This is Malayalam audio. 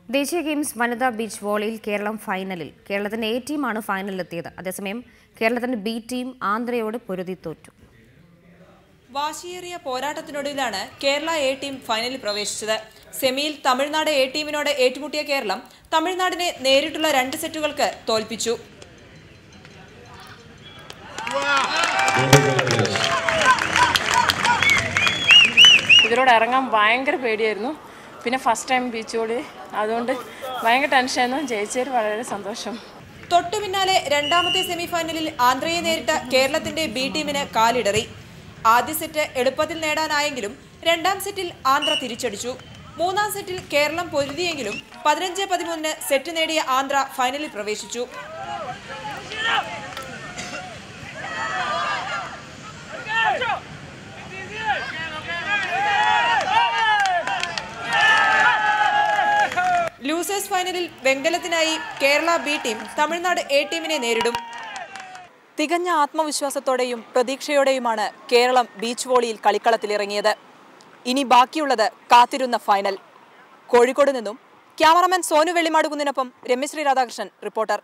ദേശീയ ഗെയിംസ് വനിതാ ബീച്ച് വോളിയിൽ കേരളം ഫൈനലിൽ. കേരളത്തിന്റെ എ ടീമാണ് ഫൈനലിലെത്തിയത്. അതേസമയം കേരളത്തിന്റെ ബി ടീം ആന്ധ്രയോട് പൊരുതി തോറ്റു. വാശിയേറിയ പോരാട്ടത്തിനൊടുവിലാണ് കേരള എ ടീം ഫൈനലിൽ പ്രവേശിച്ചത്. സെമിയിൽ തമിഴ്നാട് എ ടീമിനോട് ഏറ്റുമുട്ടിയ കേരളം തമിഴ്നാടിനെ നേരിട്ടുള്ള 2 സെറ്റുകൾക്ക് തോൽപ്പിച്ചു. ഇതിലൂടെ ഇറങ്ങാൻ ഭയങ്കര പേടിയായിരുന്നു. പിന്നെ ഫസ്റ്റ് ടൈം ബീച്ച് വോളി, അതുകൊണ്ട് ഭയങ്കര ടെൻഷനായിരുന്നു. ജയിച്ചതിൽ വളരെ സന്തോഷം. തൊട്ടു പിന്നാലെ രണ്ടാമത്തെ സെമി ഫൈനലിൽ ആന്ധ്രയെ നേരിട്ട കേരളത്തിന്റെ ബി ടീമിന് കാലിടറി. ആദ്യ സെറ്റ് എളുപ്പത്തിൽ നേടാനായെങ്കിലും രണ്ടാം സെറ്റിൽ ആന്ധ്ര തിരിച്ചടിച്ചു. മൂന്നാം സെറ്റിൽ കേരളം പൊരുതിയെങ്കിലും 15-13 സെറ്റ് നേടിയ ആന്ധ്ര ഫൈനലിൽ പ്രവേശിച്ചു. ലൂസേഴ്സ് ഫൈനലിൽ വെങ്കലത്തിനായി Kerala B team Tamil Nadu A ടീമിനെ നേരിടും. തികഞ്ഞ ആത്മവിശ്വാസത്തോടെയും പ്രതീക്ഷയോടെയുമാണ് കേരളം ബീച്ച് വോളിയിൽ കളിക്കളത്തിലിറങ്ങിയത്. ഇനി ബാക്കിയുള്ളത് കാത്തിരുന്ന ഫൈനൽ. കോഴിക്കോട് നിന്നും ക്യാമറമാൻ സോനു വെള്ളിമാടുകുന്നിനൊപ്പം രമ്യശ്രീ രാധാകൃഷ്ണൻ, റിപ്പോർട്ടർ.